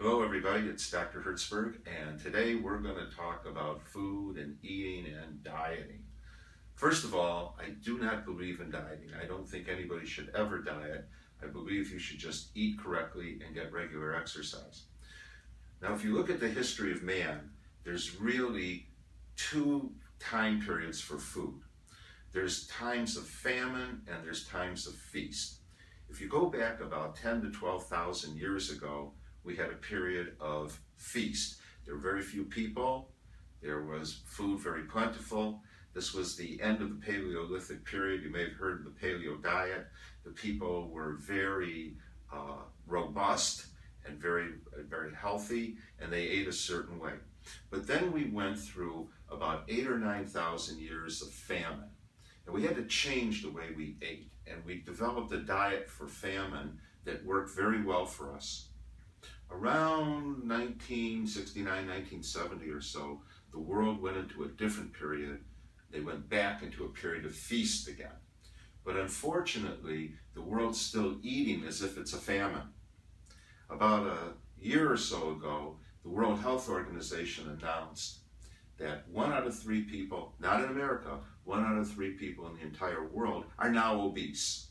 Hello everybody, it's Dr. Hertzberg, and today we're going to talk about food and eating and dieting. First of all, I do not believe in dieting. I don't think anybody should ever diet. I believe you should just eat correctly and get regular exercise. Now, if you look at the history of man, there's really two time periods for food. There's times of famine and there's times of feast. If you go back about 10 to 12,000 years ago, we had a period of feast. There were very few people. There was food very plentiful. This was the end of the Paleolithic period. You may have heard of the paleo diet. The people were very robust and very healthy, and they ate a certain way. But then we went through about 8,000 or 9,000 years of famine. And we had to change the way we ate. And we developed a diet for famine that worked very well for us. Around 1969, 1970 or so, the world went into a different period. They went back into a period of feast again. But unfortunately, the world's still eating as if it's a famine. About a year or so ago, the World Health Organization announced that 1 out of 3 people, not in America, 1 out of 3 people in the entire world are now obese.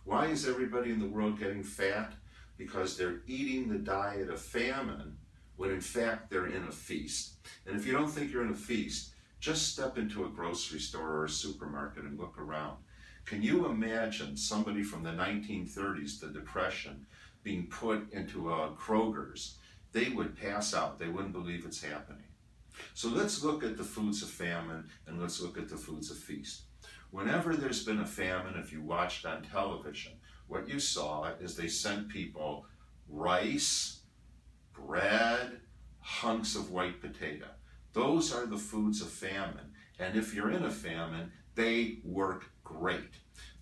Why is everybody in the world getting fat? Because they're eating the diet of famine when in fact they're in a feast. And if you don't think you're in a feast, just step into a grocery store or a supermarket and look around. Can you imagine somebody from the 1930s, the Depression, being put into a Kroger's? They would pass out. They wouldn't believe it's happening. So let's look at the foods of famine and let's look at the foods of feast. Whenever there's been a famine, if you watched on television, what you saw is they sent people rice, bread, hunks of white potato. Those are the foods of famine. And if you're in a famine, they work great.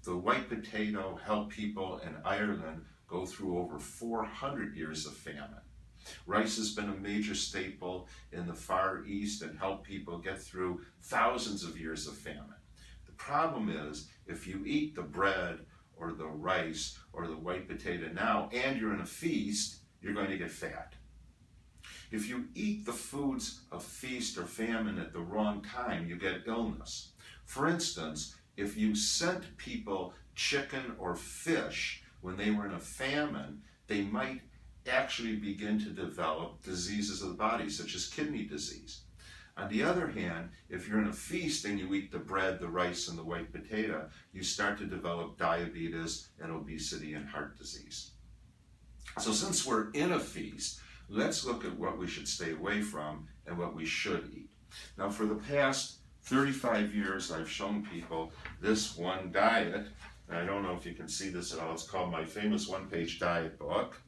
The white potato helped people in Ireland go through over 400 years of famine. Rice has been a major staple in the Far East and helped people get through thousands of years of famine. The problem is, if you eat the bread or the rice or the white potato now and you're in a feast, you're going to get fat. If you eat the foods of feast or famine at the wrong time, you get illness. For instance, if you sent people chicken or fish when they were in a famine, they might actually begin to develop diseases of the body, such as kidney disease. On the other hand, if you're in a feast and you eat the bread, the rice, and the white potato, you start to develop diabetes and obesity and heart disease. So since we're in a feast, let's look at what we should stay away from and what we should eat. Now, for the past 35 years, I've shown people this one diet, and I don't know if you can see this at all. It's called my famous one-page diet book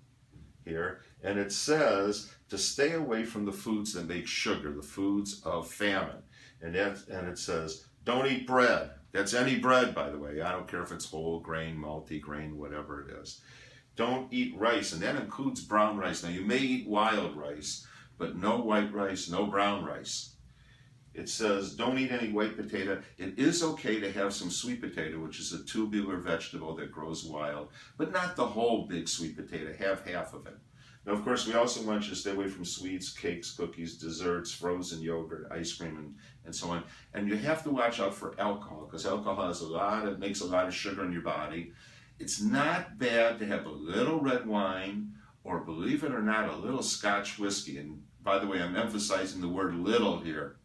here, and it says to stay away from the foods that make sugar, the foods of famine. And it says, don't eat bread. That's any bread, by the way. I don't care if it's whole grain, multi-grain, whatever it is. Don't eat rice, and that includes brown rice. Now, you may eat wild rice, but no white rice, no brown rice. It says, don't eat any white potato. It is okay to have some sweet potato, which is a tubular vegetable that grows wild, but not the whole big sweet potato. Have half of it. Now, of course, we also want you to stay away from sweets, cakes, cookies, desserts, frozen yogurt, ice cream, and so on. And you have to watch out for alcohol, because alcohol has makes a lot of sugar in your body. It's not bad to have a little red wine, or believe it or not, a little Scotch whiskey. And by the way, I'm emphasizing the word little here.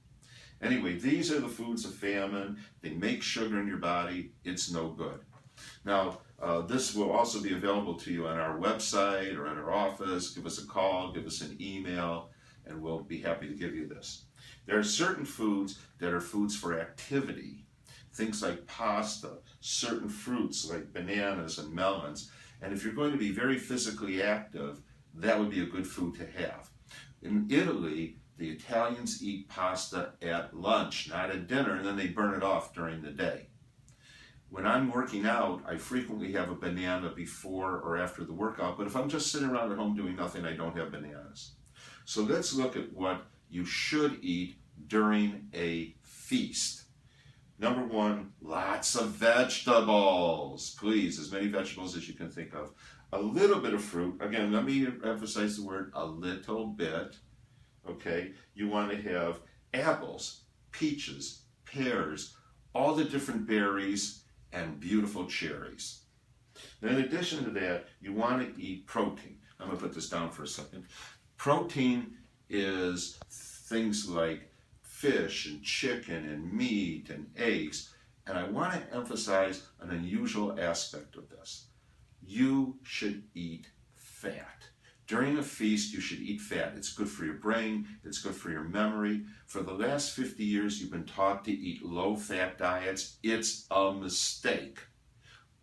Anyway, these are the foods of famine. They make sugar in your body. It's no good. Now, this will also be available to you on our website or at our office. Give us a call, give us an email, and we'll be happy to give you this. There are certain foods that are foods for activity. Things like pasta, certain fruits like bananas and melons. And if you're going to be very physically active, that would be a good food to have. In Italy, the Italians eat pasta at lunch, not at dinner, and then they burn it off during the day. When I'm working out, I frequently have a banana before or after the workout, but if I'm just sitting around at home doing nothing, I don't have bananas. So let's look at what you should eat during a feast. Number 1, lots of vegetables. Please, as many vegetables as you can think of. A little bit of fruit. Again, let me emphasize the word a little bit. Okay, you want to have apples, peaches, pears, all the different berries, and beautiful cherries. Now, in addition to that, you want to eat protein. I'm going to put this down for a second. Protein is things like fish and chicken and meat and eggs. And I want to emphasize an unusual aspect of this. You should eat fat. During a feast, you should eat fat. It's good for your brain. It's good for your memory. For the last 50 years, you've been taught to eat low-fat diets. It's a mistake.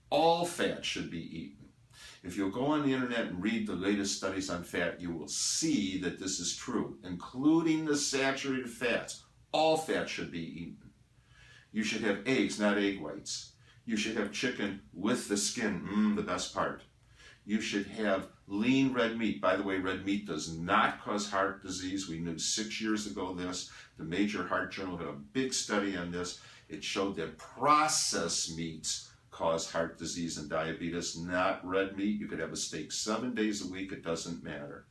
All fat should be eaten. If you'll go on the internet and read the latest studies on fat, you will see that this is true, including the saturated fats. All fat should be eaten. You should have eggs, not egg whites. You should have chicken with the skin, the best part. You should have lean red meat. By the way, red meat does not cause heart disease. We knew 6 years ago this. The Major Heart Journal had a big study on this. It showed that processed meats cause heart disease and diabetes, not red meat. You could have a steak 7 days a week. It doesn't matter.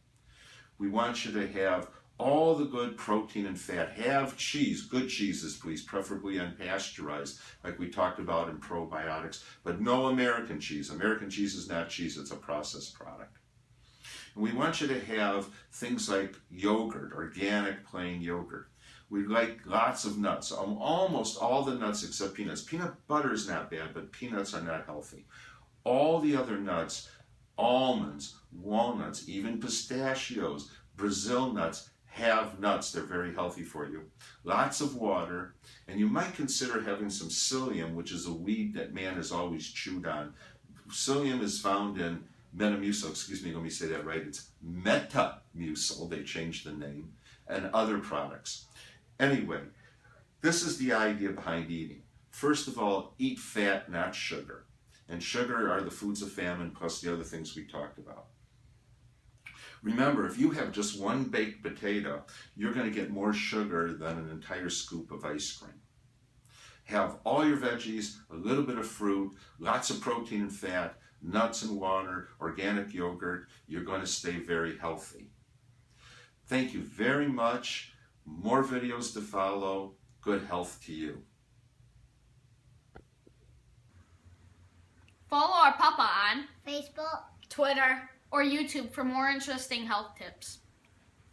We want you to have all the good protein and fat. Have cheese, good cheeses, please, preferably unpasteurized, like we talked about in probiotics, but no American cheese. American cheese is not cheese, it's a processed product. And we want you to have things like yogurt, organic plain yogurt. We like lots of nuts, almost all the nuts except peanuts. Peanut butter is not bad, but peanuts are not healthy. All the other nuts, almonds, walnuts, even pistachios, Brazil nuts, have nuts. They're very healthy for you. Lots of water, and you might consider having some psyllium, which is a weed that man has always chewed on. Psyllium is found in Metamucil, excuse me, let me say that right. It's Metamucil, they changed the name, and other products. Anyway, this is the idea behind eating. First of all, eat fat, not sugar. And sugar are the foods of famine plus the other things we talked about. Remember, if you have just one baked potato, you're going to get more sugar than an entire scoop of ice cream. Have all your veggies, a little bit of fruit, lots of protein and fat, nuts and water, organic yogurt. You're going to stay very healthy. Thank you very much. More videos to follow. Good health to you. Follow our Papa on Facebook, Twitter, or YouTube for more interesting health tips.